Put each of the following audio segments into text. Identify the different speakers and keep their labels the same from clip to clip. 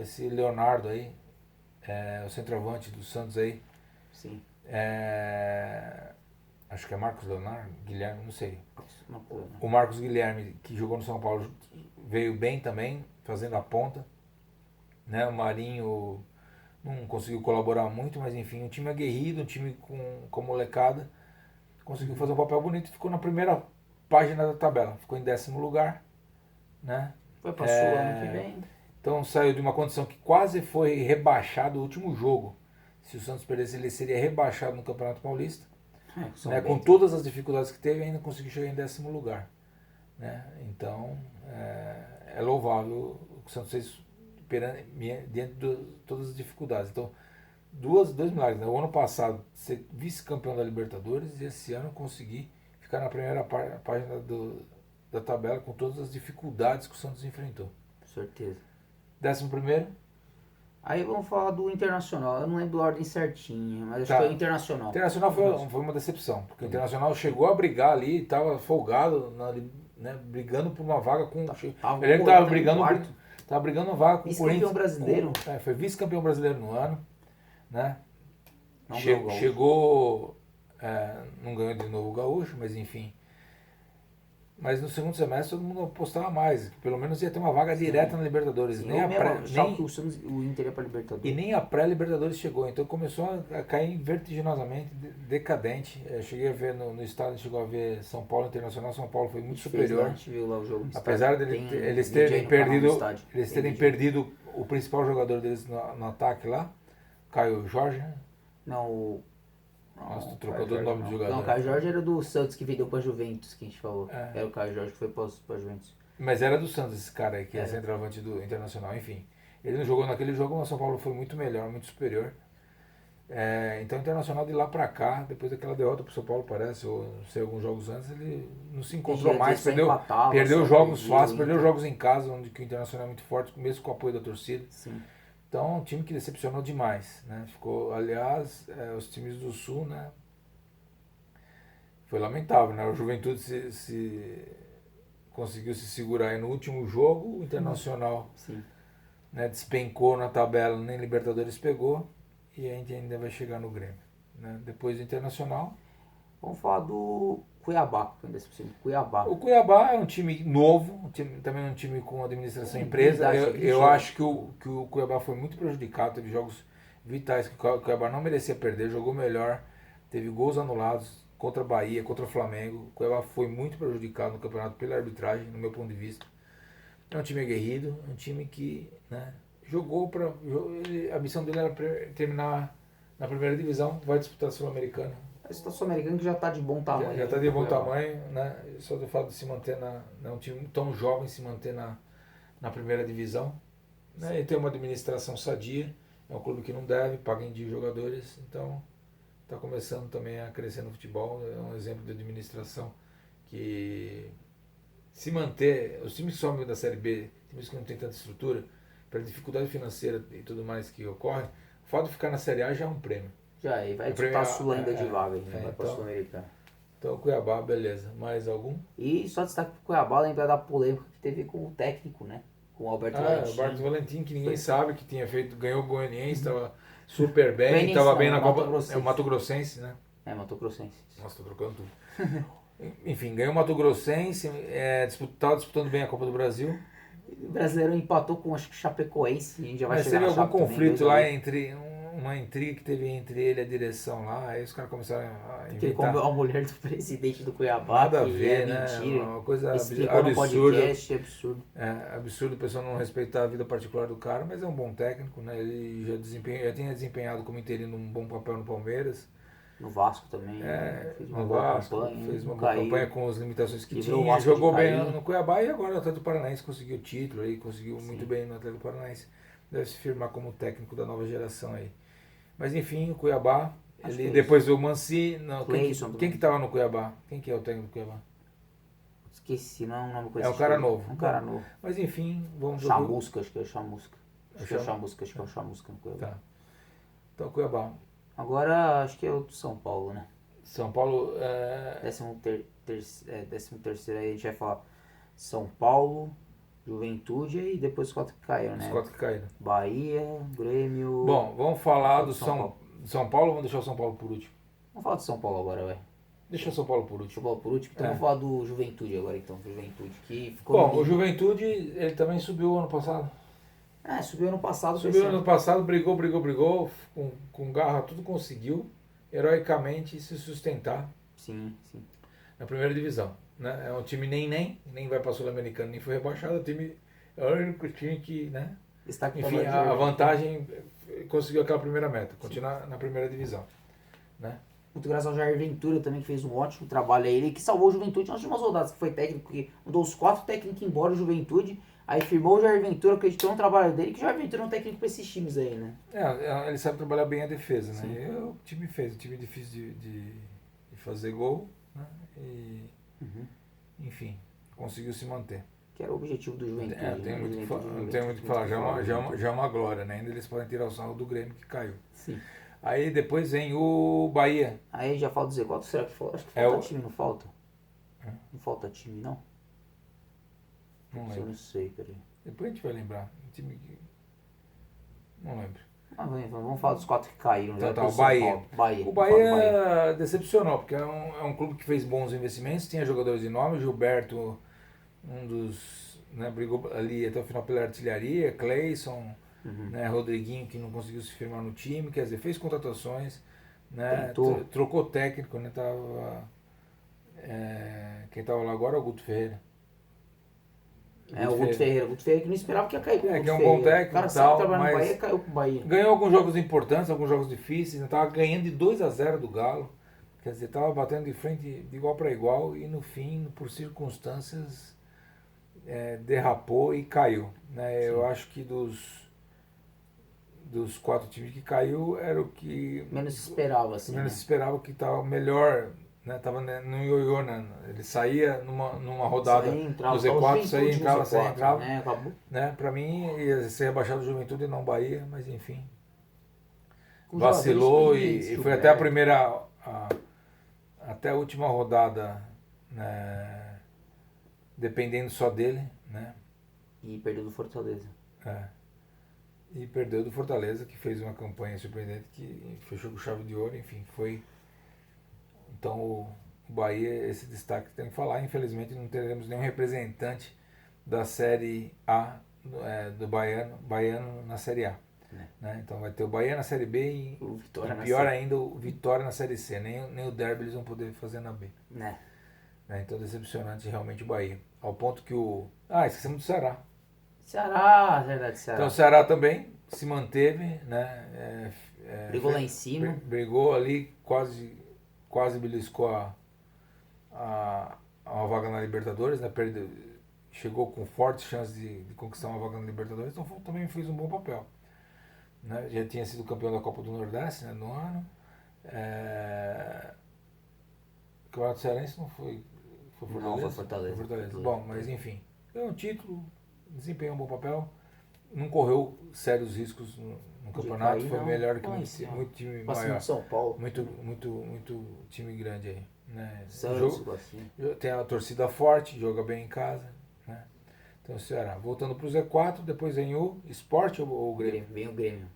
Speaker 1: esse Leonardo aí, o centroavante do Santos aí,
Speaker 2: Sim,
Speaker 1: acho que é Marcos Leonardo, Guilherme, não sei.
Speaker 2: isso, uma coisa, né?
Speaker 1: O Marcos Guilherme, que jogou no São Paulo, veio bem também, fazendo a ponta. Né? O Marinho não conseguiu colaborar muito, mas enfim, um time aguerrido, um time com molecada, conseguiu fazer um papel bonito e ficou na primeira página da tabela. Ficou em 10º lugar, né?
Speaker 2: Foi pra Sul ano que
Speaker 1: É,
Speaker 2: vem.
Speaker 1: então saiu de uma condição que quase foi rebaixado o último jogo. Se o Santos perdesse, ele seria rebaixado no Campeonato Paulista.
Speaker 2: São
Speaker 1: Né? Com
Speaker 2: Bento.
Speaker 1: todas as dificuldades que teve, ainda conseguiu chegar em 10º lugar. Né? Então é louvável o que o Santos fez diante de todas as dificuldades. Então, dois milagres. Né? O ano passado, ser vice-campeão da Libertadores e esse ano conseguir ficar na primeira página da tabela com todas as dificuldades que o Santos enfrentou.
Speaker 2: Com certeza.
Speaker 1: 11º.
Speaker 2: Aí vamos falar do Internacional. Eu não lembro a ordem certinha, mas acho que foi o
Speaker 1: Tá. O
Speaker 2: Internacional.
Speaker 1: Internacional foi uma decepção, porque o Internacional chegou a brigar ali, estava folgado, né, brigando por uma vaga com.
Speaker 2: Tava
Speaker 1: Ele estava
Speaker 2: em
Speaker 1: brigando,
Speaker 2: quarto.
Speaker 1: tava brigando uma vaga com o
Speaker 2: Vice-campeão
Speaker 1: Corinthians.
Speaker 2: brasileiro.
Speaker 1: Foi vice-campeão brasileiro no ano. Né?
Speaker 2: Não ganhou o Gaúcho.
Speaker 1: Chegou. Não ganhou de novo o Gaúcho, mas enfim. Mas no segundo semestre todo mundo apostava mais, que pelo menos ia ter uma vaga direta na Libertadores.
Speaker 2: Sim,
Speaker 1: Nem
Speaker 2: eu
Speaker 1: a
Speaker 2: mesmo
Speaker 1: pré,
Speaker 2: achava
Speaker 1: nem,
Speaker 2: que o Inter ia pra Libertadores.
Speaker 1: e nem a pré-Libertadores chegou, então começou a cair vertiginosamente, decadente. Eu cheguei a ver no estádio, chegou a ver São Paulo Internacional. São Paulo foi
Speaker 2: A
Speaker 1: muito
Speaker 2: gente fez lá, a
Speaker 1: superior.
Speaker 2: gente viu lá o jogo no
Speaker 1: Apesar
Speaker 2: estádio.
Speaker 1: eles
Speaker 2: Vídeo aí
Speaker 1: terem
Speaker 2: no canal do
Speaker 1: perdido,
Speaker 2: estádio.
Speaker 1: eles
Speaker 2: Tem
Speaker 1: terem
Speaker 2: vídeo aí.
Speaker 1: perdido o principal jogador deles no ataque lá, Caio Jorge. Né?
Speaker 2: Não, o.
Speaker 1: Nossa,
Speaker 2: Não,
Speaker 1: tu
Speaker 2: o
Speaker 1: trocou
Speaker 2: Caio
Speaker 1: todo o
Speaker 2: Jorge
Speaker 1: nome do
Speaker 2: não.
Speaker 1: jogador.
Speaker 2: Não, o Caio Jorge era do Santos que vendeu pra Juventus, que a gente falou.
Speaker 1: É.
Speaker 2: Era o Caio Jorge que foi pra Juventus.
Speaker 1: Mas era do Santos esse cara aí, que é
Speaker 2: Era.
Speaker 1: centroavante do Internacional. Enfim, ele não jogou naquele jogo, mas o São Paulo foi muito melhor, muito superior. Então o Internacional de lá pra cá, depois daquela derrota pro São Paulo, parece, ou não sei, alguns jogos antes, ele não se encontrou mais,
Speaker 2: Só empatava,
Speaker 1: perdeu
Speaker 2: só
Speaker 1: jogos
Speaker 2: perdia,
Speaker 1: fáceis,
Speaker 2: o
Speaker 1: perdeu
Speaker 2: Inter.
Speaker 1: jogos em casa, onde que o Internacional é muito forte, mesmo com o apoio da torcida.
Speaker 2: Sim.
Speaker 1: Então, um time que decepcionou demais, né? Ficou, aliás, os times do Sul, né? Foi lamentável, né? O Juventude conseguiu se segurar aí no último jogo, o Internacional,
Speaker 2: Sim.
Speaker 1: né, despencou na tabela, nem Libertadores pegou, e a gente ainda vai chegar no Grêmio. Né? Depois do Internacional.
Speaker 2: Vamos falar do Cuiabá, que ainda é possível. Cuiabá.
Speaker 1: O Cuiabá é um time novo, também é um time com administração empresa. Eu acho que o Cuiabá foi muito prejudicado, teve jogos vitais que o Cuiabá não merecia perder, jogou melhor, teve gols anulados contra a Bahia, contra o Flamengo. O Cuiabá foi muito prejudicado no campeonato pela arbitragem, no meu ponto de vista. É um time aguerrido, é um time que, né, jogou para. A missão dele era terminar na primeira divisão, vai disputar a Sul-Americana.
Speaker 2: A situação americana que já tá de bom tamanho.
Speaker 1: Já está de bom tamanho, né? Só do fato de se manter um time tão jovem se manter na primeira divisão. Né? E tem uma administração sadia, é um clube que não deve, paga em dia os jogadores, então está começando também a crescer no futebol. É um exemplo de administração que se manter, os times que sobem da Série B, times que não tem tanta estrutura, pela dificuldade financeira e tudo mais que ocorre, o fato de ficar na Série A já é um prêmio.
Speaker 2: Já aí, vai disputar a Sul ainda de vaga, vai pra
Speaker 1: então,
Speaker 2: Sul-Americana.
Speaker 1: Então, Cuiabá, beleza. Mais algum?
Speaker 2: E só destaque pro Cuiabá, lembrar da polêmica que teve com o técnico, né? Com o Alberto Valentim.
Speaker 1: Alberto Valentim, que ninguém sabe que tinha feito, ganhou o Goianiense, estava super bem,
Speaker 2: Goianiense
Speaker 1: estava
Speaker 2: não,
Speaker 1: bem na Copa.
Speaker 2: Mato-Grossense.
Speaker 1: É o Mato Grossense, né?
Speaker 2: É, Mato Grossense.
Speaker 1: Nossa, tô trocando tudo. Enfim, ganhou o Mato Grossense, estava disputando bem a Copa do Brasil.
Speaker 2: O brasileiro empatou com, acho que, Chapecoense, a gente já vai
Speaker 1: Mas
Speaker 2: chegar
Speaker 1: teve
Speaker 2: na
Speaker 1: algum
Speaker 2: Chape
Speaker 1: conflito
Speaker 2: também,
Speaker 1: lá entre uma intriga que teve entre ele e a direção lá, aí os caras começaram a
Speaker 2: porque
Speaker 1: inventar.
Speaker 2: como a mulher do presidente do Cuiabá,
Speaker 1: Nada a
Speaker 2: que
Speaker 1: ver,
Speaker 2: é
Speaker 1: né?
Speaker 2: mentira.
Speaker 1: Uma coisa
Speaker 2: Explicou no
Speaker 1: absurda.
Speaker 2: podcast, é absurdo.
Speaker 1: Absurdo o pessoal não respeitar a vida particular do cara, mas é um bom técnico, né? Ele já tinha desempenhado como interino um bom papel no Palmeiras.
Speaker 2: No Vasco também, fez uma
Speaker 1: No
Speaker 2: boa
Speaker 1: Vasco,
Speaker 2: campanha,
Speaker 1: fez uma
Speaker 2: não
Speaker 1: boa
Speaker 2: caiu.
Speaker 1: campanha com as limitações que
Speaker 2: Livrou o
Speaker 1: tinha,
Speaker 2: Vasco
Speaker 1: jogou
Speaker 2: de
Speaker 1: bem
Speaker 2: cair.
Speaker 1: no Cuiabá e agora o Atlético Paranaense conseguiu o título aí, conseguiu muito
Speaker 2: Sim.
Speaker 1: bem no Atlético Paranaense. Deve se firmar como técnico da nova geração aí. Mas enfim, o Cuiabá,
Speaker 2: Acho
Speaker 1: ele
Speaker 2: que é
Speaker 1: depois do Mancini,
Speaker 2: Cleison
Speaker 1: quem que tava no Cuiabá? Quem que é o técnico do Cuiabá?
Speaker 2: Esqueci, não é um nome
Speaker 1: É
Speaker 2: conhecido.
Speaker 1: um cara novo.
Speaker 2: Um cara novo.
Speaker 1: Mas enfim, vamos ver.
Speaker 2: Chamusca, acho que é o Chamusca. Acho que é o
Speaker 1: Cham-
Speaker 2: Chamusca, acho que é o Chamusca no Cuiabá.
Speaker 1: Tá. Então Cuiabá.
Speaker 2: Agora acho que é o do São Paulo, né?
Speaker 1: São Paulo.
Speaker 2: 13º aí a gente vai falar São Paulo, Juventude e depois os 4 que caíram,
Speaker 1: Os
Speaker 2: né?
Speaker 1: 4 que caíram.
Speaker 2: Bahia, Grêmio...
Speaker 1: Bom, vamos falar do
Speaker 2: São
Speaker 1: São Paulo ou vamos deixar o São Paulo por último?
Speaker 2: Vamos falar do São Paulo agora, velho.
Speaker 1: Deixa o São Paulo por
Speaker 2: São
Speaker 1: último.
Speaker 2: Paulo por último, então
Speaker 1: É.
Speaker 2: vamos falar do Juventude agora, então. Juventude, que ficou...
Speaker 1: Bom, o Juventude, ele também subiu ano passado.
Speaker 2: Subiu ano passado.
Speaker 1: Subiu ano passado, brigou, com garra, tudo conseguiu, heroicamente, se sustentar
Speaker 2: Sim.
Speaker 1: na primeira divisão. Né? É um time nem vai para Sul-Americano, nem foi rebaixado, é o único time que, né?
Speaker 2: Destaque
Speaker 1: Enfim,
Speaker 2: para
Speaker 1: a vantagem conseguiu aquela primeira meta, continuar na primeira divisão. Né?
Speaker 2: Muito graças ao Jair Ventura também, que fez um ótimo trabalho aí, ele que salvou o Juventude nas últimas rodadas, que foi técnico, que mudou os 4 técnicos embora, o Juventude, aí firmou o Jair Ventura, acreditou no trabalho dele, que o Jair Ventura é um técnico para esses times aí, né?
Speaker 1: Ele sabe trabalhar bem a defesa, né?
Speaker 2: Sim.
Speaker 1: E o time fez, um time difícil de fazer gol, né? E, enfim, conseguiu se manter.
Speaker 2: Que era o objetivo do Juventude.
Speaker 1: Não tem muito o que falar, já é uma glória, né? Ainda eles podem tirar o sarro do Grêmio que caiu.
Speaker 2: Sim.
Speaker 1: Aí depois vem o Bahia.
Speaker 2: Aí já falta dizer, qual será que falta? Acho que falta time, não falta? Não falta time, não?
Speaker 1: Não
Speaker 2: Eu
Speaker 1: lembro.
Speaker 2: não sei, peraí.
Speaker 1: Depois a gente vai lembrar. Um time que... Não lembro.
Speaker 2: Vamos falar dos 4 que caíram.
Speaker 1: Então
Speaker 2: já
Speaker 1: tá,
Speaker 2: que
Speaker 1: o
Speaker 2: São
Speaker 1: Bahia.
Speaker 2: Paulo. Bahia.
Speaker 1: O
Speaker 2: Vamos falar do
Speaker 1: Bahia decepcionou, porque é um clube que fez bons investimentos, tinha jogadores de nome, Gilberto, um dos, né, brigou ali até o final pela artilharia, Cleison, né, Rodriguinho, que não conseguiu se firmar no time, quer dizer, fez contratações, né, trocou técnico, né, quem estava lá agora é o Guto Ferreira.
Speaker 2: O Guto Ferreira. O Guto Ferreira que não esperava que ia cair com o Guto
Speaker 1: que é um
Speaker 2: Ferreira.
Speaker 1: bom técnico,
Speaker 2: O cara
Speaker 1: tal,
Speaker 2: sabe trabalhar
Speaker 1: mas
Speaker 2: no Bahia, caiu com o Bahia.
Speaker 1: ganhou alguns jogos importantes, alguns jogos difíceis, estava ganhando de 2-0 do Galo, quer dizer, estava batendo de frente de igual para igual e no fim, por circunstâncias, derrapou e caiu. Né? Eu acho que dos 4 times que caiu, era o que
Speaker 2: menos esperava, assim.
Speaker 1: menos esperava, que estava melhor, né? Tava no ioiô, né? Ele saía numa rodada do Z4, saía, entrava,
Speaker 2: né? Acabou.
Speaker 1: Né? Para mim ia ser rebaixado Juventude e não Bahia, mas enfim.
Speaker 2: Com
Speaker 1: Vacilou e foi até a
Speaker 2: Gilberto.
Speaker 1: primeira, até a última rodada, né? Dependendo só dele, né?
Speaker 2: E perdeu do Fortaleza.
Speaker 1: E perdeu do Fortaleza, que fez uma campanha surpreendente, que fechou com chave de ouro, enfim, foi. Então o Bahia, esse destaque tem que falar. Infelizmente não teremos nenhum representante da Série A do Baiano na Série A. Né? Então vai ter o Bahia na Série B e pior ainda o Vitória na Série C. Nem o derby eles vão poder fazer na B.
Speaker 2: Né?
Speaker 1: Então decepcionante realmente o Bahia. Ao ponto que esquecemos do Ceará.
Speaker 2: Verdade, Ceará.
Speaker 1: Então o Ceará também se manteve, né?
Speaker 2: Brigou lá em cima.
Speaker 1: Brigou ali, quase beliscou a vaga na Libertadores, né? Chegou com fortes chances de conquistar uma vaga na Libertadores, então também fez um bom papel. Né? Já tinha sido campeão da Copa do Nordeste, né, no ano. O Campeonato Cearense não foi Fortaleza?
Speaker 2: Não, foi Fortaleza.
Speaker 1: Bom, mas enfim, ganhou um título, desempenhou um bom papel, não correu sérios riscos no campeonato,
Speaker 2: cair,
Speaker 1: foi
Speaker 2: não.
Speaker 1: melhor que muito time maior.
Speaker 2: De São Paulo.
Speaker 1: Muito time grande aí. Né?
Speaker 2: Santos,
Speaker 1: tem a torcida forte, joga bem em casa. Né? Então o Ceará. Voltando para o Z4, depois vem o Sport ou o Grêmio?
Speaker 2: Vem o Grêmio.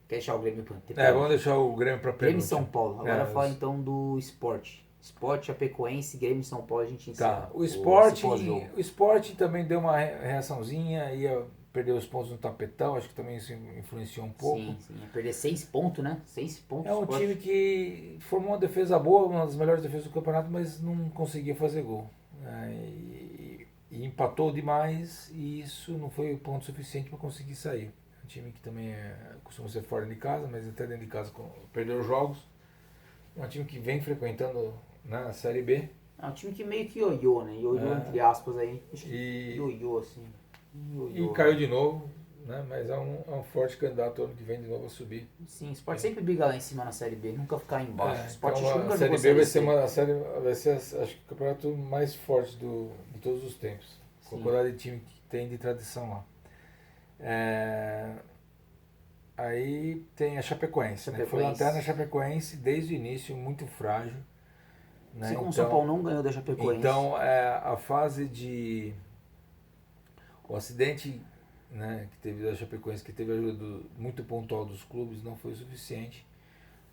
Speaker 2: Quer deixar o Grêmio para
Speaker 1: vamos deixar o Grêmio para
Speaker 2: Grêmio e São Paulo. Agora fala então do Sport. Sport, Chapecoense, Grêmio e São Paulo, a gente encerra.
Speaker 1: Tá. O Sport também deu uma reaçãozinha, ia perder os pontos no tapetão, acho que também isso influenciou um pouco.
Speaker 2: Sim, ia perder 6 pontos, né? 6 pontos.
Speaker 1: É um time que formou uma defesa boa, uma das melhores defesas do campeonato, mas não conseguia fazer gol. E empatou demais e isso não foi ponto suficiente para conseguir sair. É um time que também costuma ser fora de casa, mas até dentro de casa perdeu jogos. É um time que vem frequentando, né, a Série B.
Speaker 2: É um time que meio que ioiô, né? Ioiô entre aspas aí. Ioiô, assim.
Speaker 1: E caiu de novo, né? Mas é um forte candidato ano que vem de novo a subir.
Speaker 2: Sim, o Sport sempre briga lá em cima na Série B, nunca ficar embaixo. O Sport
Speaker 1: então a Série B vai ser acho que o campeonato mais forte de todos os tempos. Com a quantidade de time que tem de tradição lá. Aí tem a Chapecoense. Né? Foi lanterna Chapecoense desde o início, muito frágil. Né?
Speaker 2: Assim como o São Paulo não ganhou da Chapecoense.
Speaker 1: Então a fase de O acidente, né, que teve da Chapecoense, que teve ajuda muito pontual dos clubes, não foi o suficiente.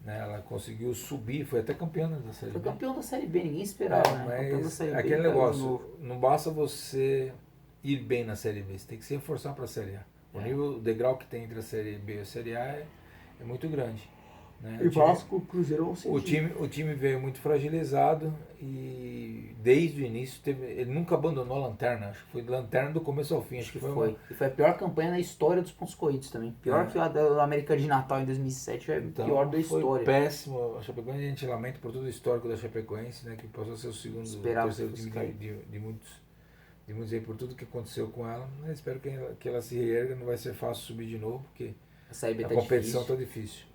Speaker 1: Né? Ela conseguiu subir, foi até campeã da Série B.
Speaker 2: Foi campeão da Série B, ninguém esperava, né? Campeão da
Speaker 1: Mas
Speaker 2: Série B,
Speaker 1: aquele
Speaker 2: caiu de
Speaker 1: negócio,
Speaker 2: novo.
Speaker 1: não basta você ir bem na Série B, você tem que se reforçar para a Série A. O nível, o degrau que tem entre a Série B e a Série A é muito grande. Né?
Speaker 2: E Vasco, Cruzeiro vão sentir.
Speaker 1: O time veio muito fragilizado e desde o início ele nunca abandonou a lanterna. Acho que foi lanterna do começo ao fim.
Speaker 2: Acho que foi. E foi a pior campanha na história dos pontos corridos também. Pior que a da América de Natal em 2007, é
Speaker 1: então,
Speaker 2: pior da história.
Speaker 1: Foi péssimo. A Chapecoense, a gente lamenta por todo o histórico da Chapecoense, né, que passou a ser o terceiro time de muitos aí por tudo que aconteceu com ela. Eu espero que ela se reerga. Não vai ser fácil subir de novo, porque a competição está difícil.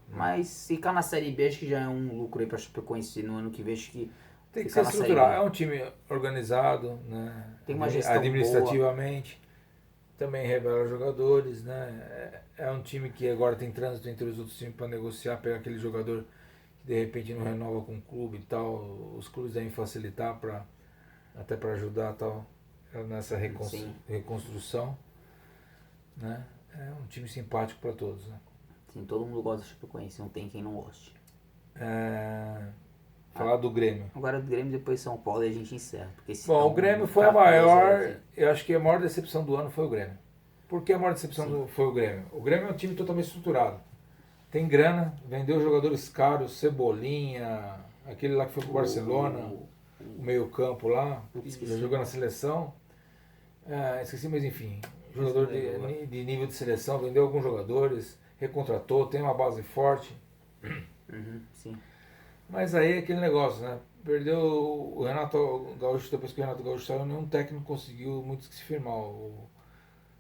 Speaker 2: Mas ficar na Série B acho que já é um lucro aí pra Chapecoense no ano que vem. Acho que
Speaker 1: tem que ser estruturado. É um time organizado, né?
Speaker 2: Tem uma gestão
Speaker 1: administrativamente. Boa. Também revela jogadores, né? É um time que agora tem trânsito entre os outros times para negociar, pegar aquele jogador que de repente não renova com o clube e tal. Os clubes devem facilitar até para ajudar tal nessa reconstrução, né? É um time simpático para todos, né?
Speaker 2: Sim, todo mundo gosta da Chapecoense, não tem quem não goste.
Speaker 1: Falar do Grêmio.
Speaker 2: Agora do Grêmio, depois São Paulo e a gente encerra.
Speaker 1: Bom, o Grêmio foi a maior, eu acho que a maior decepção do ano foi o Grêmio. Por que a maior decepção foi o Grêmio? O Grêmio é um time totalmente estruturado. Tem grana, vendeu jogadores caros, Cebolinha, aquele lá que foi pro Barcelona, o meio campo lá, já jogou na seleção. Esqueci, mas enfim, jogador de nível de seleção, vendeu alguns jogadores, recontratou, tem uma base forte.
Speaker 2: Sim.
Speaker 1: Mas aí é aquele negócio, né? Perdeu o Renato Gaúcho, depois que o Renato Gaúcho saiu, nenhum técnico conseguiu muito se firmar. O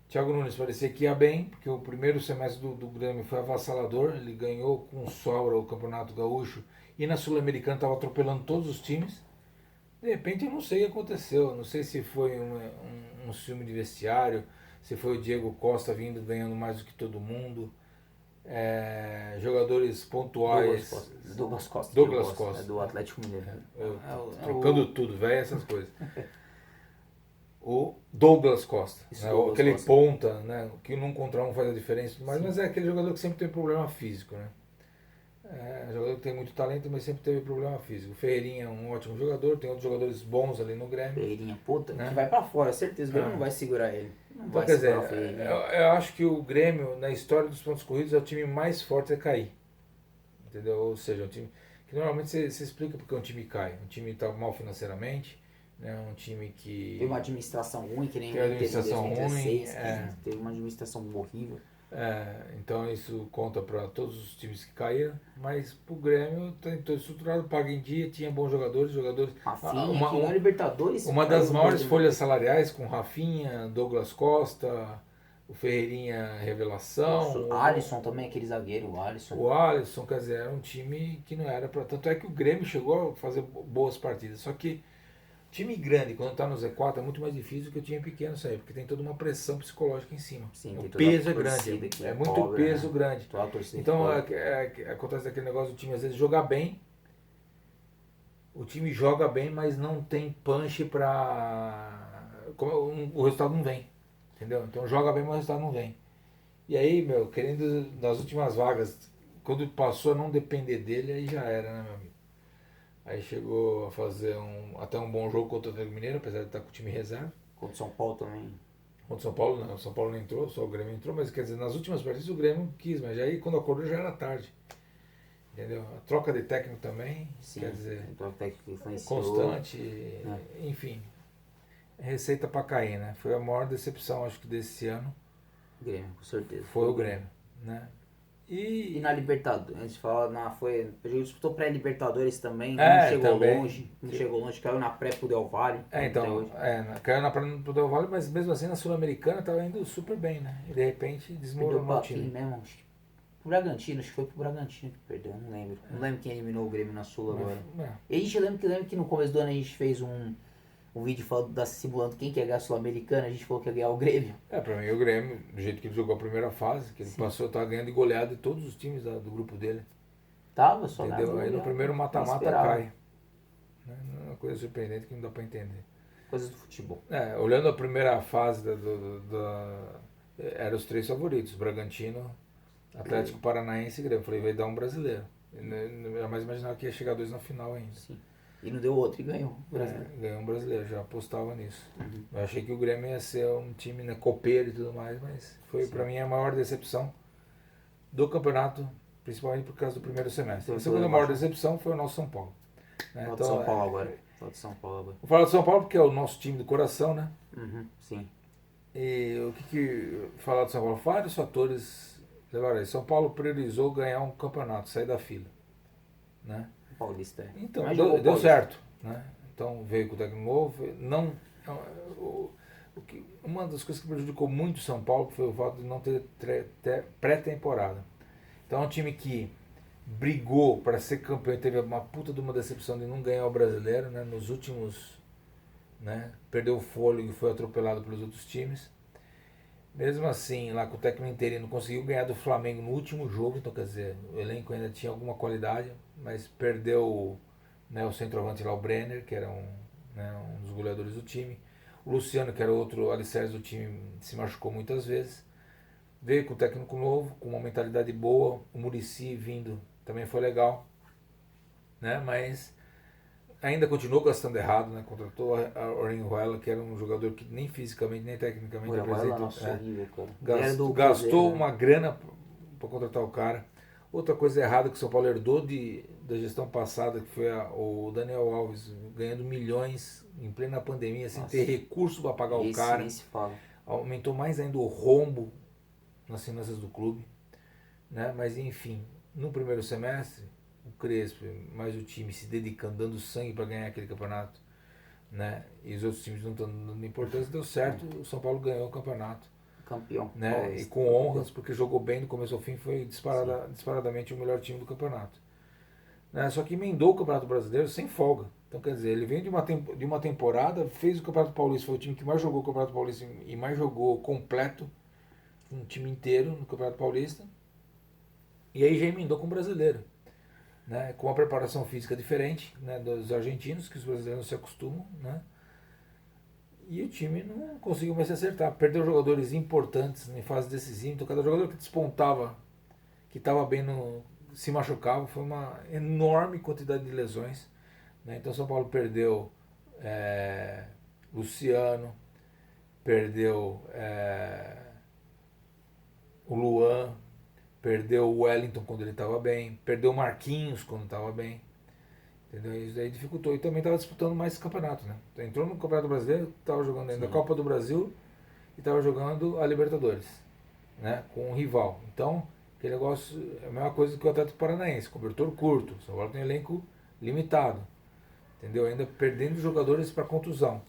Speaker 1: Thiago Nunes parecia que ia bem, porque o primeiro semestre do Grêmio foi avassalador, ele ganhou com sobra o Campeonato Gaúcho e na Sul-Americana estava atropelando todos os times. De repente eu não sei o que aconteceu, não sei se foi um ciúme de vestiário, se foi o Diego Costa vindo ganhando mais do que todo mundo. Jogadores pontuais.
Speaker 2: Douglas Costa. Do Atlético Mineiro.
Speaker 1: Trocando tudo, velho, essas coisas. O Douglas Costa, né,
Speaker 2: Douglas
Speaker 1: aquele
Speaker 2: Costa.
Speaker 1: ponta, né, que um contra um faz a diferença, mas é aquele jogador que sempre tem problema físico, né? Jogador que tem muito talento, mas sempre teve problema físico. O Ferreirinha é um ótimo jogador, tem outros jogadores bons ali no Grêmio.
Speaker 2: Ferreirinha, puta, né? Que vai pra fora, certeza. O Grêmio não vai segurar ele. Não vai segurar o Ferreirinha.
Speaker 1: Eu acho que o Grêmio, na história dos pontos corridos, é o time mais forte a cair. Entendeu? Ou seja, um time que normalmente você explica porque um time cai. Um time está mal financeiramente, né? Um time que...
Speaker 2: Teve uma administração ruim, que nem
Speaker 1: teve administração
Speaker 2: 2016, teve uma administração horrível.
Speaker 1: Então isso conta para todos os times que caíram, mas pro Grêmio tem todo estruturado, paga em dia, tinha bons jogadores.
Speaker 2: Rafinha, Libertadores.
Speaker 1: Uma das maiores folhas salariais com Rafinha, Douglas Costa, o Ferreirinha Revelação.
Speaker 2: O Alisson também, aquele zagueiro, o Alisson.
Speaker 1: O Alisson, quer dizer, era um time que não era para. Tanto é que o Grêmio chegou a fazer boas partidas, só que time grande, quando está no Z4, é muito mais difícil que o time pequeno sair, porque tem toda uma pressão psicológica em cima.
Speaker 2: Sim,
Speaker 1: o peso é grande,
Speaker 2: é
Speaker 1: muito
Speaker 2: pobre,
Speaker 1: peso
Speaker 2: né?
Speaker 1: grande. Então acontece aquele negócio do time às vezes jogar bem, o time joga bem, mas não tem punch para... o resultado não vem, entendeu? Então joga bem, mas o resultado não vem. E aí, querendo nas últimas vagas, quando passou a não depender dele, aí já era, né, meu amigo? Aí chegou a fazer até um bom jogo contra o Atlético Mineiro, apesar de estar com o time reserva.
Speaker 2: Contra o São Paulo também.
Speaker 1: Contra o São Paulo não, o São Paulo não entrou, só o Grêmio entrou, mas quer dizer, nas últimas partidas o Grêmio quis, mas aí quando acordou já era tarde. Entendeu? A troca de técnico também,
Speaker 2: sim,
Speaker 1: quer dizer,
Speaker 2: influenciou,
Speaker 1: constante, enfim, receita para cair, né? Foi a maior decepção, acho que desse ano.
Speaker 2: Grêmio, com certeza.
Speaker 1: Foi o Grêmio, né?
Speaker 2: E na Libertadores, a gente fala, o jogo disputou pré-Libertadores também, não chegou longe, caiu na pré pro Del Valle.
Speaker 1: Caiu na pré pro Del Valle, mas mesmo assim na Sul-Americana tava indo super bem, né? E de repente desmoronou o time.
Speaker 2: Mesmo, acho que pro Bragantino, acho que foi pro Bragantino que perdeu, não lembro. Não lembro quem eliminou o Grêmio na Sul agora. E a gente lembra que no começo do ano a gente fez um vídeo falando simulando quem que ia ganhar a Sul-Americana, a gente falou que ia ganhar o Grêmio.
Speaker 1: Pra mim o Grêmio, do jeito que ele jogou a primeira fase, que ele passou, tava ganhando de goleada de todos os times do grupo dele.
Speaker 2: Tava, só
Speaker 1: entendeu? Aí no primeiro mata-mata cai. É uma coisa surpreendente que não dá pra entender.
Speaker 2: Coisas do futebol.
Speaker 1: Olhando a primeira fase eram os 3 favoritos, Bragantino, Atlético Paranaense e Grêmio. Falei, vai dar um brasileiro. Eu jamais imaginava que ia chegar 2 na final ainda.
Speaker 2: Sim. E não deu outro e ganhou o brasileiro.
Speaker 1: Ganhou um brasileiro, já apostava nisso. Eu achei que o Grêmio ia ser um time, né, copeiro e tudo mais, mas foi pra mim a maior decepção do campeonato, principalmente por causa do primeiro semestre. A segunda maior decepção foi o nosso São Paulo. Né?
Speaker 2: Fala de São Paulo agora. Fala de São Paulo agora.
Speaker 1: Vou falar do São Paulo porque é o nosso time do coração, né?
Speaker 2: Sim.
Speaker 1: E o que falar do São Paulo? Vários fatores levaram a isso. São Paulo priorizou ganhar um campeonato, sair da fila. Né?
Speaker 2: Paulista.
Speaker 1: Então, deu certo. Né? Então veio com o técnico novo. Uma das coisas que prejudicou muito o São Paulo foi o fato de não ter pré-temporada. Então é um time que brigou para ser campeão e teve uma puta de uma decepção de não ganhar o brasileiro, né? Nos últimos, né? Perdeu o fôlego e foi atropelado pelos outros times. Mesmo assim, lá com o técnico interino conseguiu ganhar do Flamengo no último jogo, então quer dizer, o elenco ainda tinha alguma qualidade, mas perdeu, né, o centroavante lá, o Brenner, que era um dos goleadores do time. O Luciano, que era outro alicerce do time, se machucou muitas vezes. Veio com o técnico novo, com uma mentalidade boa. O Muricy vindo também foi legal, né? Mas ainda continuou gastando errado, né? Contratou a Orenjuela, que era um jogador que nem fisicamente nem tecnicamente apresentou. Gastou uma grana para contratar o cara. Outra coisa errada que o São Paulo herdou da gestão passada, que foi o Daniel Alves ganhando milhões em plena pandemia, sem ter recurso para pagar o cara.
Speaker 2: Nem se fala.
Speaker 1: Aumentou mais ainda o rombo nas finanças do clube, né? Mas enfim, no primeiro semestre, o Crespo, mais o time se dedicando, dando sangue para ganhar aquele campeonato, né? E os outros times não estão dando importância, deu certo, o São Paulo ganhou o campeonato.
Speaker 2: Campeão.
Speaker 1: Né? E com honras, porque jogou bem do começo ao fim, foi disparadamente o melhor time do campeonato. Né? Só que emendou o Campeonato Brasileiro sem folga. Então, quer dizer, ele vem de uma temporada, fez o Campeonato Paulista, foi o time que mais jogou o Campeonato Paulista e mais jogou completo, um time inteiro no Campeonato Paulista, e aí já emendou com o Brasileiro. Né? Com uma preparação física diferente, né, dos argentinos, que os brasileiros não se acostumam, né? E o time não conseguiu mais se acertar. Perdeu jogadores importantes em fase decisiva. Então cada jogador que despontava, que estava bem, se machucava. Foi uma enorme quantidade de lesões. Né? Então São Paulo perdeu Luciano, perdeu o Luan, perdeu o Wellington quando ele estava bem, perdeu o Marquinhos quando estava bem. Entendeu? Isso daí dificultou. E também estava disputando mais campeonatos, né? Então, entrou no Campeonato Brasileiro, estava jogando ainda a Copa do Brasil e estava jogando a Libertadores, né? Com um rival. Então, aquele negócio é a mesma coisa que o Atlético Paranaense, cobertor curto. São Paulo tem um elenco limitado, entendeu? Ainda perdendo jogadores para contusão,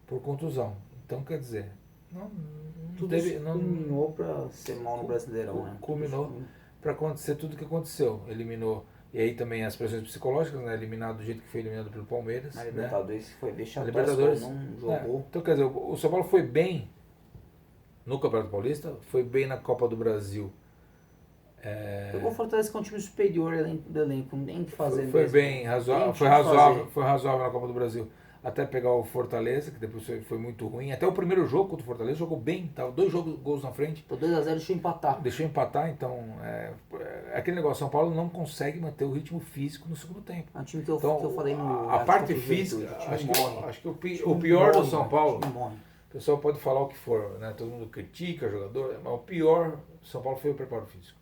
Speaker 1: por contusão. Então, quer dizer,
Speaker 2: culminou para ser mal no Brasileirão, né?
Speaker 1: Culminou para acontecer tudo o que aconteceu. Eliminou. E aí também as pressões psicológicas, né? Eliminado do jeito que foi eliminado pelo Palmeiras.
Speaker 2: A Libertadores, né? Foi vexatório,
Speaker 1: Libertadores
Speaker 2: não jogou.
Speaker 1: Então, quer dizer, o São Paulo foi bem no Campeonato Paulista, foi bem na Copa do Brasil.
Speaker 2: Pegou o Fortaleza com um time superior do elenco, nem que fazer.
Speaker 1: Foi bem razoável, foi razoável na Copa do Brasil. Até pegar o Fortaleza, que depois foi muito ruim. Até o primeiro jogo contra o Fortaleza jogou bem, tava 2 gols na frente.
Speaker 2: Por 2-0 deixou empatar.
Speaker 1: Então aquele negócio, São Paulo não consegue manter o ritmo físico no segundo tempo.
Speaker 2: É um time que eu falei no.
Speaker 1: A parte física, acho que o pior do São Paulo, o pessoal pode falar o que for, né? Todo mundo critica o jogador, mas o pior do São Paulo foi o preparo físico.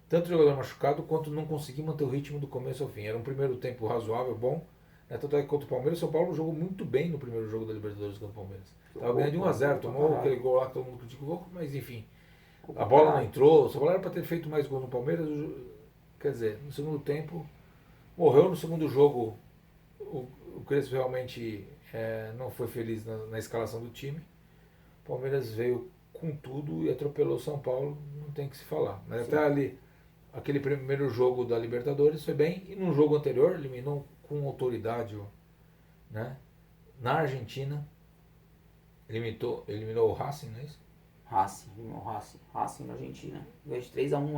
Speaker 1: Tanto o jogador machucado quanto não conseguir manter o ritmo do começo ao fim. Era um primeiro tempo razoável, bom. Tanto é que contra o Palmeiras, o São Paulo jogou muito bem no primeiro jogo da Libertadores contra o Palmeiras. Estava ganhando de 1-0, tomou aquele gol lá que todo mundo criticou, mas enfim. A bola não entrou, o São Paulo era para ter feito mais gol no Palmeiras. Quer dizer, no segundo tempo, morreu no segundo jogo. O Crespo realmente não foi feliz na escalação do time. O Palmeiras veio com tudo e atropelou o São Paulo, não tem que se falar. Mas até ali, aquele primeiro jogo da Libertadores foi bem, e no jogo anterior eliminou com autoridade, né? Na Argentina, eliminou o Racing, não é isso?
Speaker 2: Racing na Argentina. Ganhou de 3-1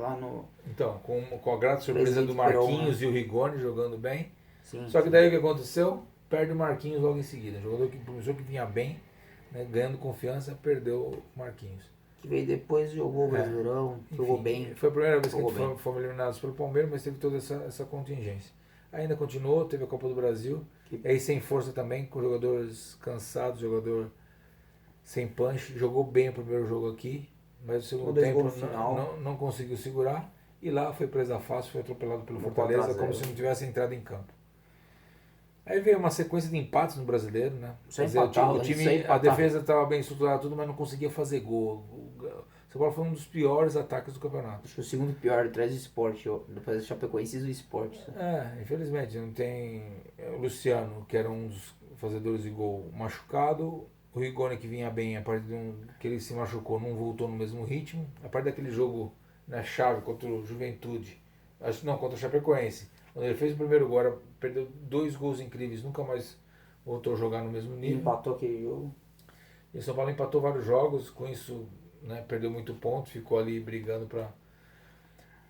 Speaker 2: lá no...
Speaker 1: Então, com a grata surpresa do Marquinhos, né? E o Rigoni jogando bem.
Speaker 2: Sim,
Speaker 1: Só que daí o que aconteceu? perde o Marquinhos logo em seguida. Um jogador que começou que vinha bem, né, ganhando confiança, perdeu o Marquinhos.
Speaker 2: Que veio depois, jogou o Brasileirão, jogou bem.
Speaker 1: Foi a primeira vez que
Speaker 2: jogou bem.
Speaker 1: fomos eliminados pelo Palmeiras, mas teve toda essa contingência. Ainda continuou, teve a Copa do Brasil, e aí sem força também, com jogadores cansados, jogador sem punch, jogou bem o primeiro jogo aqui, mas o segundo tempo não conseguiu segurar, e lá foi presa fácil, foi atropelado pelo Fortaleza, como se não tivesse entrado em campo. Aí veio uma sequência de empates no Brasileiro, né? Quer dizer, o time, a defesa estava bem estruturada, tudo, mas não conseguia fazer gol. O São Paulo foi um dos piores ataques do campeonato.
Speaker 2: Acho que o segundo pior atrás do Sport, depois do Chapecoense e do Sport.
Speaker 1: Infelizmente, não tem o Luciano, que era um dos fazedores de gol, machucado. O Rigoni, que vinha bem, a partir que ele se machucou, não voltou no mesmo ritmo. A partir daquele jogo na chave contra o Juventude, contra o Chapecoense, quando ele fez o primeiro gol, perdeu 2 gols incríveis, nunca mais voltou a jogar no mesmo nível.
Speaker 2: Empatou aquele jogo.
Speaker 1: E o São Paulo empatou vários jogos, com isso, né, perdeu muito ponto, ficou ali brigando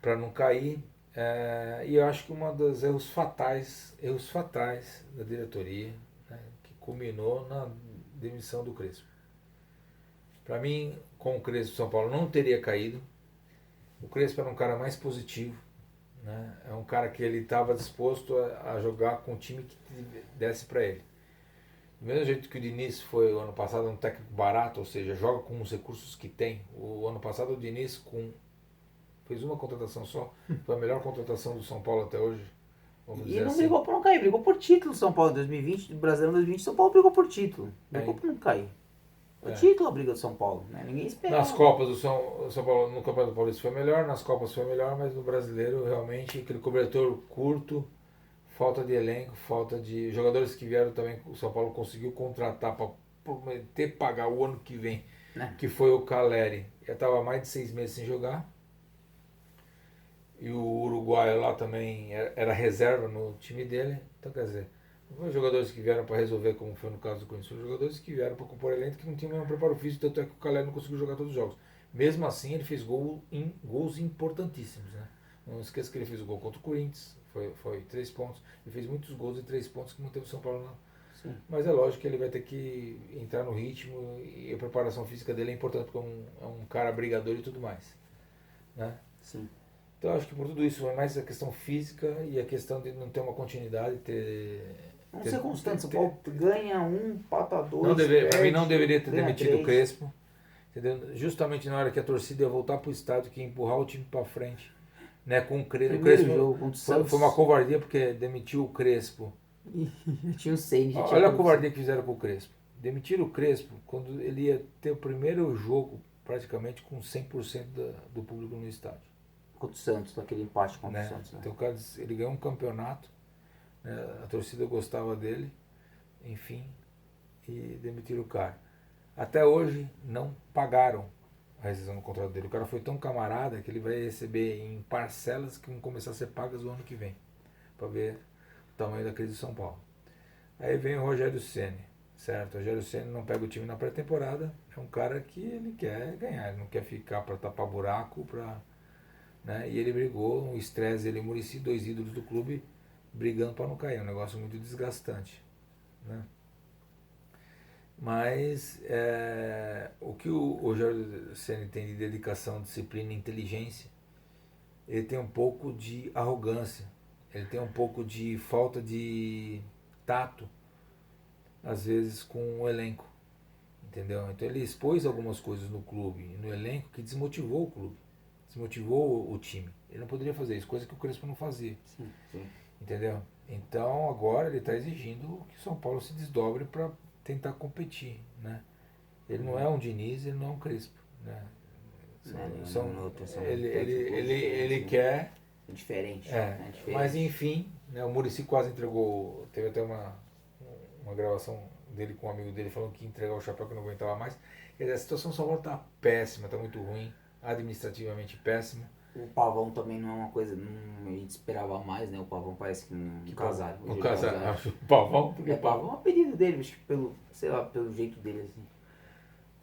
Speaker 1: para não cair. E eu acho que uma dos erros fatais da diretoria, né, que culminou na demissão do Crespo. Para mim, com o Crespo, o São Paulo não teria caído. O Crespo era um cara mais positivo, né? É um cara que ele estava disposto a jogar com o time que desse para ele. Do mesmo jeito que o Diniz foi o ano passado um técnico barato, ou seja, joga com os recursos que tem. O ano passado o Diniz fez uma contratação só, foi a melhor contratação do São Paulo até hoje.
Speaker 2: E não brigou por não cair, brigou por título São Paulo em 2020, Brasileiro em 2020, São Paulo brigou por título, brigou por não cair. O título a briga do São Paulo, né? Ninguém esperava.
Speaker 1: Nas Copas do São Paulo, no Campeonato Paulista foi melhor, nas Copas foi melhor, mas no Brasileiro realmente aquele cobertor curto, falta de elenco, falta de jogadores que vieram também, o São Paulo conseguiu contratar para prometer pagar o ano que vem, que foi o Caleri. Já estava mais de 6 meses sem jogar. E o uruguaio lá também era reserva no time dele. Então, quer dizer, não foram jogadores que vieram para resolver, como foi no caso do Corinthians, foram jogadores que vieram para compor elenco que não tinham nenhum preparo físico, tanto é que o Caleri não conseguiu jogar todos os jogos. Mesmo assim, ele fez gols importantíssimos, né? Não esqueça que ele fez o gol contra o Corinthians, foi 3 pontos. Ele fez muitos gols de 3 pontos que manteve o São Paulo lá. Mas é lógico que ele vai ter que entrar no ritmo e a preparação física dele é importante, porque é um cara brigador e tudo mais, né?
Speaker 2: Sim.
Speaker 1: Então, acho que por tudo isso é mais a questão física e a questão de não ter uma continuidade,
Speaker 2: não ser constante. São Paulo ganha empata 2.
Speaker 1: Para mim, não deveria ter demitido o Crespo. Entendeu? Justamente na hora que a torcida ia voltar para o estádio, que ia empurrar o time para frente, né, com o Crespo. O Crespo foi uma covardia porque demitiu o Crespo.
Speaker 2: Tinha o Ceni.
Speaker 1: Olha a covardia que fizeram com o Crespo. Demitiram o Crespo quando ele ia ter o primeiro jogo praticamente com 100% do público no estádio.
Speaker 2: Contra o Santos, naquele empate contra o Santos. Né?
Speaker 1: Então, o cara, ele ganhou um campeonato, né, a torcida gostava dele, enfim, e demitiram o cara. Até hoje não pagaram a rescisão do contrato dele. O cara foi tão camarada que ele vai receber em parcelas que vão começar a ser pagas o ano que vem, para ver o tamanho da crise de São Paulo. Aí vem o Rogério Ceni, certo? O Rogério Ceni não pega o time na pré-temporada, é um cara que ele quer ganhar, ele não quer ficar para tapar buraco, né? E ele brigou, o estresse, ele e o Muricy, 2 ídolos do clube, brigando para não cair, é um negócio muito desgastante, né? Mas o que o Rogério Ceni tem de dedicação, disciplina e inteligência, ele tem um pouco de arrogância, ele tem um pouco de falta de tato, às vezes, com o elenco, entendeu? Então ele expôs algumas coisas no clube, no elenco, que desmotivou o clube, desmotivou o time. Ele não poderia fazer isso, coisa que o Crespo não fazia.
Speaker 2: Sim.
Speaker 1: Entendeu? Então agora ele está exigindo que o São Paulo se desdobre para tentar competir, né? Ele não é um Diniz, ele não é um Crespo, né? Ele quer...
Speaker 2: É diferente.
Speaker 1: Mas enfim, né, o Muricy quase entregou, teve até uma gravação dele com um amigo dele falando que ia entregar o chapéu, que não aguentava mais. Quer dizer, a situação do São Paulo está péssima, está muito ruim, administrativamente péssima.
Speaker 2: O Pavão também não é uma coisa, a gente esperava mais, né? O Pavão parece que não casaram.
Speaker 1: O Pavão?
Speaker 2: Porque Pavão é um apelido dele, acho que pelo jeito dele, assim.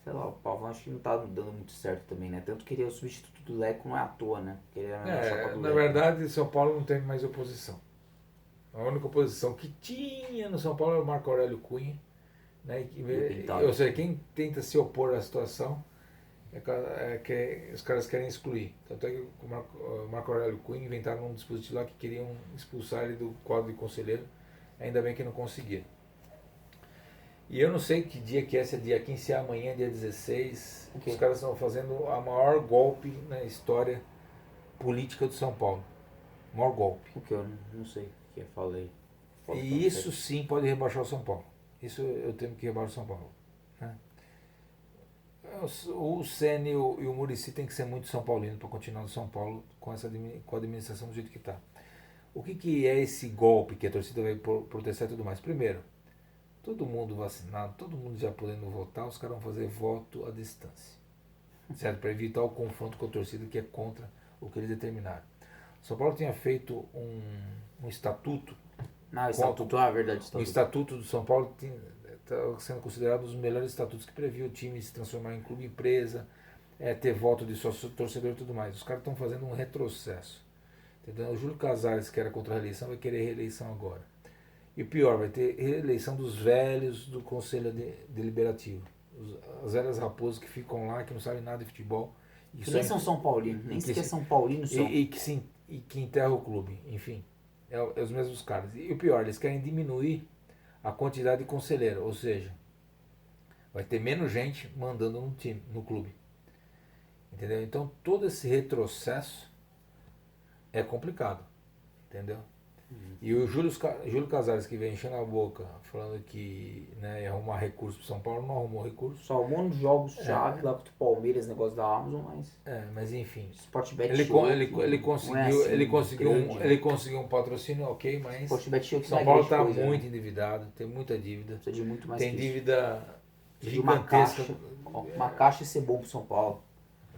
Speaker 2: Sei lá, o Pavão acho que não tá dando muito certo também, né? Tanto que ele é o substituto do Leco, não é à toa, né? Porque ele
Speaker 1: na verdade, São Paulo não tem mais oposição. A única oposição que tinha no São Paulo era o Marco Aurélio Cunha, né? Ou seja, quem tenta se opor à situação é que os caras querem excluir. Tanto é que o Marco Aurélio Cunha inventaram um dispositivo lá que queriam expulsar ele do quadro de conselheiro, ainda bem que não conseguiram. E eu não sei que dia que é, se é dia 15, se é amanhã, dia 16.
Speaker 2: Okay.
Speaker 1: Os caras estão fazendo a maior golpe na história política do São Paulo. O maior golpe.
Speaker 2: O que eu não sei o que eu falei.
Speaker 1: E isso sim pode rebaixar o São Paulo. Isso eu temo que rebaixe o São Paulo. Né? O Ceni e o Muricy tem que ser muito São Paulino para continuar no São Paulo com a administração do jeito que está. O que é esse golpe que a torcida vai protestar e tudo mais? Primeiro, todo mundo vacinado, todo mundo já podendo votar, os caras vão fazer voto à distância. Certo? Para evitar o confronto com a torcida que é contra o que eles determinaram. O São Paulo tinha feito um estatuto.
Speaker 2: Não, estatuto, a verdade.
Speaker 1: O estatuto do São Paulo está sendo considerado um dos melhores estatutos que previa o time se transformar em clube empresa, ter voto de sócio torcedor e tudo mais. Os caras estão fazendo um retrocesso. Entendeu? O Júlio Casares, que era contra a reeleição, vai querer reeleição agora. E o pior, vai ter reeleição dos velhos do Conselho Deliberativo. As velhas raposas que ficam lá, que não sabem nada de futebol.
Speaker 2: Que nem são São Paulinos, nem sequer São Paulinos são.
Speaker 1: E que enterram o clube, enfim. É os mesmos caras. E o pior, eles querem diminuir a quantidade de conselheiro, ou seja, vai ter menos gente mandando no time, no clube. Entendeu? Então todo esse retrocesso é complicado. Entendeu? E o Júlio Casares, que vem enchendo a boca, falando que, né, ia arrumar recurso pro São Paulo, não arrumou recurso.
Speaker 2: Só arrumou nos jogos-chave lá contra o Palmeiras, negócio da Amazon, mas.
Speaker 1: Mas enfim.
Speaker 2: Sportbet
Speaker 1: ele conseguiu um patrocínio, ok, mas
Speaker 2: Sportbet Show
Speaker 1: São Paulo está muito endividado, tem muita dívida.
Speaker 2: Precisa de muito mais.
Speaker 1: Tem dívida
Speaker 2: gigantesca. Uma caixa ia ser bom pro São Paulo.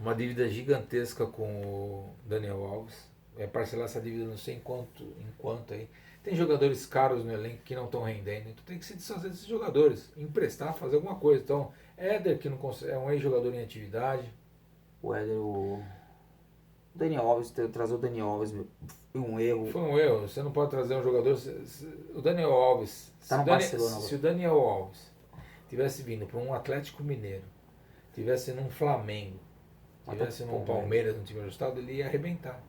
Speaker 1: Uma dívida gigantesca com o Daniel Alves. Vai parcelar essa dívida não sei enquanto aí. Tem jogadores caros no elenco que não estão rendendo. Então tem que se desfazer desses jogadores. Emprestar, fazer alguma coisa. Então, Éder, que não consegue, é um ex-jogador em atividade.
Speaker 2: O Éder, o Daniel Alves, trazer o Daniel Alves foi um erro.
Speaker 1: Foi um erro. Você não pode trazer um jogador. O Daniel Alves. Se o Daniel Alves tivesse vindo para um Atlético Mineiro, tivesse num Flamengo, tivesse num Palmeiras, no time ajustado, ele ia arrebentar.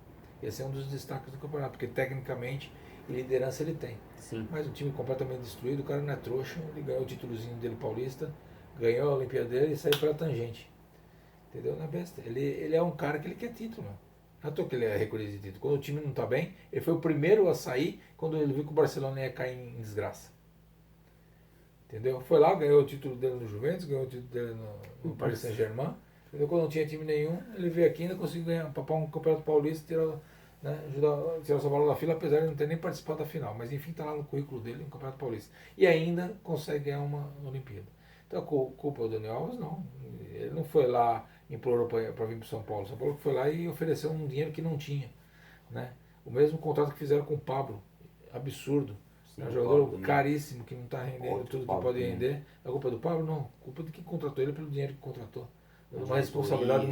Speaker 1: Ia ser um dos destaques do campeonato, porque tecnicamente e liderança ele tem.
Speaker 2: Sim.
Speaker 1: Mas o time completamente destruído, o cara não é trouxa, ele ganhou o títulozinho dele paulista, ganhou a Olimpíada dele e saiu pela tangente. Entendeu? Não é besta. Ele é um cara que ele quer título, meu. Não é à toa que ele é recolhido de título. Quando o time não está bem, ele foi o primeiro a sair quando ele viu que o Barcelona ia cair em desgraça. Entendeu? Foi lá, ganhou o título dele no Juventus, ganhou o título dele no Paris Saint-Germain. Entendeu? Quando não tinha time nenhum, ele veio aqui e ainda conseguiu ganhar um campeonato paulista, tirar, né, tirar o São Paulo da fila, apesar de não ter nem participado da final. Mas enfim, está lá no currículo dele, no campeonato paulista. E ainda consegue ganhar uma Olimpíada. Então a culpa do Daniel Alves, não. Ele não foi lá, implorou para vir para o São Paulo. O São Paulo foi lá e ofereceu um dinheiro que não tinha. Né? O mesmo contrato que fizeram com o Pablo. Absurdo. Sim, é um jogador Pablo, caríssimo que não está rendendo tudo que pode render. É culpa do Pablo? Não. Culpa de quem contratou ele pelo dinheiro que contratou. Uma responsabilidade,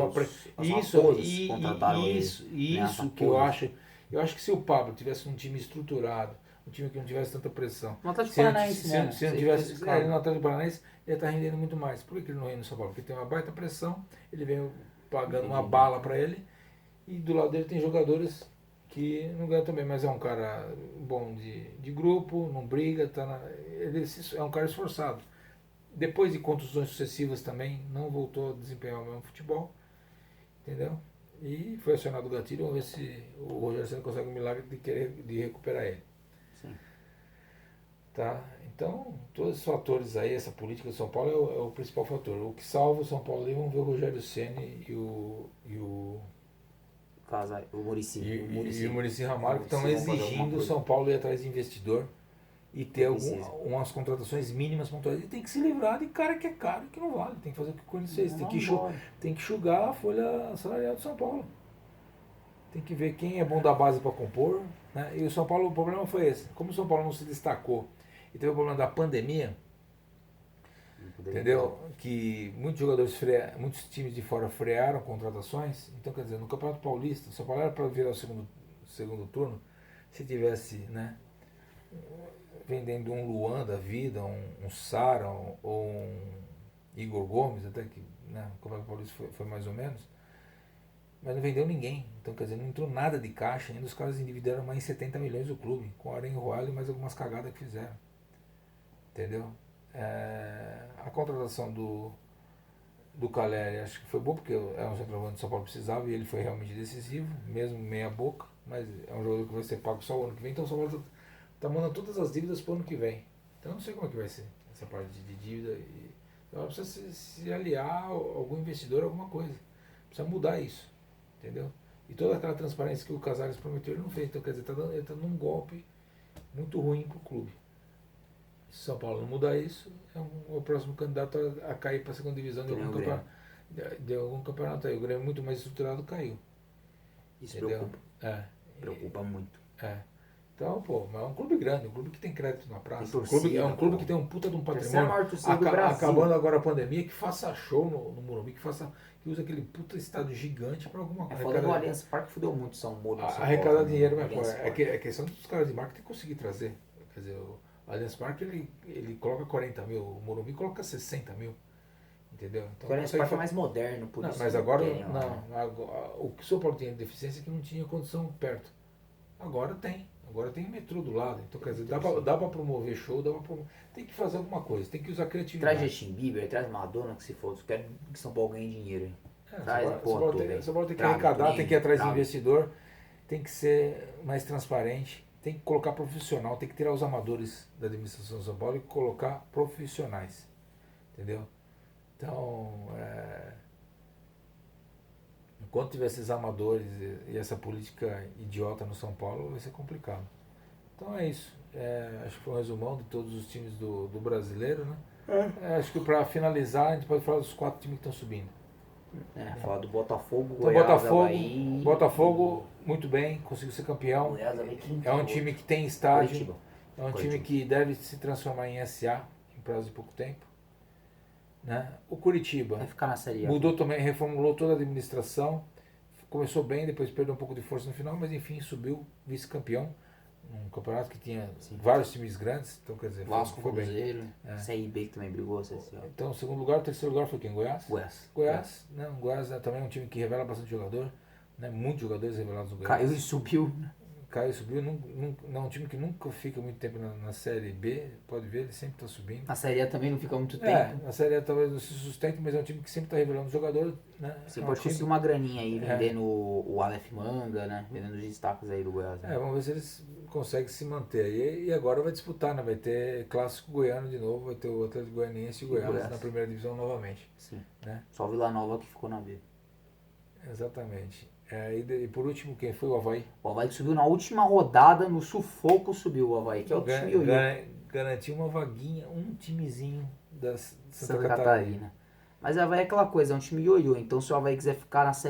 Speaker 1: isso que eu acho. Eu acho que se o Pablo tivesse um time estruturado, um time que não tivesse tanta pressão,
Speaker 2: no Atlético Paranaense,
Speaker 1: se não tivesse no Atlético Paranaense, ele está rendendo muito mais. Por que ele não rende no São Paulo? Porque tem uma baita pressão, ele vem pagando uma bala para ele, e do lado dele tem jogadores que não ganham também, mas é um cara bom de grupo, não briga, ele é um cara esforçado. Depois de contusões sucessivas também, não voltou a desempenhar o mesmo futebol, entendeu? E foi acionado o gatilho, vamos ver se o Rogério Ceni consegue um milagre de recuperar ele.
Speaker 2: Sim.
Speaker 1: Tá? Então, todos esses fatores aí, essa política do São Paulo é o principal fator. O que salva o São Paulo aí, vamos ver o Rogério Ceni e o Muricy Ramalho, que estão exigindo o São Paulo ir atrás de investidor e ter umas contratações mínimas pontuais. Ele tem que se livrar de cara que é caro e que não vale. Tem que fazer o que o Corinthians fez. Tem que enxugar a folha salarial do São Paulo. Tem que ver quem é bom da base para compor. Né? E o São Paulo, o problema foi esse. Como o São Paulo não se destacou e teve o problema da pandemia, entendeu? Que muitos times de fora frearam contratações. Então, quer dizer, no Campeonato Paulista, o São Paulo era para virar o segundo turno se tivesse, né, vendendo um Luan da vida, um Sara ou um Igor Gomes, até que, né, o Campeonato Paulista foi mais ou menos, mas não vendeu ninguém. Então, quer dizer, não entrou nada de caixa, ainda os caras endividaram mais 70 milhões do clube, com o Arenroalho e mais algumas cagadas que fizeram. Entendeu? A contratação do Caleri acho que foi bom, porque é um centroavante que o São Paulo precisava e ele foi realmente decisivo, mesmo meia boca, mas é um jogador que vai ser pago só o ano que vem, então o São Paulo tá mandando todas as dívidas para o ano que vem. Então eu não sei como é que vai ser essa parte de dívida. Então precisa se aliar a algum investidor, alguma coisa. Precisa mudar isso, entendeu? E toda aquela transparência que o Casares prometeu ele não fez. Então quer dizer, ele tá dando um golpe muito ruim pro clube. Se São Paulo não mudar isso, é o próximo candidato a cair para a segunda divisão de algum campeonato aí. O Grêmio muito mais estruturado caiu.
Speaker 2: Isso
Speaker 1: entendeu?
Speaker 2: preocupa. Preocupa muito.
Speaker 1: Então, pô, mas é um clube grande, um clube que tem crédito na praça.
Speaker 2: Torcida,
Speaker 1: É um clube que tem um puta de um
Speaker 2: Terceira
Speaker 1: patrimônio.
Speaker 2: maior torcida do Brasil.
Speaker 1: Acabando agora a pandemia, que faça show no Morumbi, que use aquele puta estádio gigante para alguma coisa.
Speaker 2: Falando do Allianz Parque, fudeu muito São Paulo.
Speaker 1: Arrecadar dinheiro, mas pô, é questão dos caras de marketing conseguir trazer. Quer dizer, o Allianz Parque ele coloca 40 mil, o Morumbi coloca 60 mil. Entendeu? Então,
Speaker 2: o Allianz Parque é mais moderno, por
Speaker 1: não,
Speaker 2: isso.
Speaker 1: Mas agora, o que o São Paulo tinha de deficiência é que não tinha condição perto. Agora tem metrô do lado. Então, quer dizer, dá pra promover show, tem que fazer alguma coisa, tem que usar criatividade.
Speaker 2: Traz Justin Bieber, traz Madonna, que se for. Quero que São Paulo ganhe dinheiro.
Speaker 1: São Paulo tem que arrecadar, tem que ir atrás de investidor, tem que ser mais transparente, tem que colocar profissional, tem que tirar os amadores da administração de São Paulo e colocar profissionais. Entendeu? Então, enquanto tiver esses amadores e essa política idiota no São Paulo, vai ser complicado. Então é isso. Acho que foi um resumão de todos os times do brasileiro, né? Acho que para finalizar, a gente pode falar dos 4 times que estão subindo.
Speaker 2: Falar do Botafogo,
Speaker 1: então,
Speaker 2: Goiás, Avaí...
Speaker 1: Botafogo, muito bem, conseguiu ser campeão.
Speaker 2: Goiás, Avaí,
Speaker 1: é um time que tem estádio.
Speaker 2: Curitiba.
Speaker 1: É um time que deve se transformar em SA em prazo de pouco tempo. Né? O Curitiba
Speaker 2: vai ficar na Série A.
Speaker 1: Mudou também, reformulou toda a administração, começou bem, depois perdeu um pouco de força no final, mas enfim, subiu vice-campeão, um campeonato que tinha vários times grandes, então quer dizer,
Speaker 2: Vasco,
Speaker 1: foi
Speaker 2: Cruzeiro, CRB que também brigou.
Speaker 1: Então, segundo lugar, o terceiro lugar foi quem? Goiás?
Speaker 2: Goiás,
Speaker 1: né? Goiás também é um time que revela bastante jogador, né? Muitos jogadores revelados no Goiás.
Speaker 2: Caiu e subiu.
Speaker 1: Não é um time que nunca fica muito tempo na Série B, pode ver, ele sempre está subindo.
Speaker 2: A Série A também não fica muito tempo.
Speaker 1: Na Série A talvez não se sustente, mas é um time que sempre está revelando jogador. Né?
Speaker 2: Você pode conseguir uma graninha aí, vendendo o Aleph Manga, né? Vendendo os destaques aí do Goiás. Né?
Speaker 1: Vamos ver se eles conseguem se manter. E agora vai disputar, né? Vai ter clássico goiano de novo, vai ter o Atlético Goianiense e o Goiás na primeira divisão novamente.
Speaker 2: Sim.
Speaker 1: Né?
Speaker 2: Só o Vila Nova que ficou na B.
Speaker 1: Exatamente. E por último, quem foi? O Avaí?
Speaker 2: O Avaí que subiu na última rodada, no sufoco subiu o Avaí, que é o time
Speaker 1: garantiu uma vaguinha, um timezinho da Santa
Speaker 2: Catarina. Mas o Avaí é aquela coisa, é um time ioiô, então se o Avaí quiser ficar na Série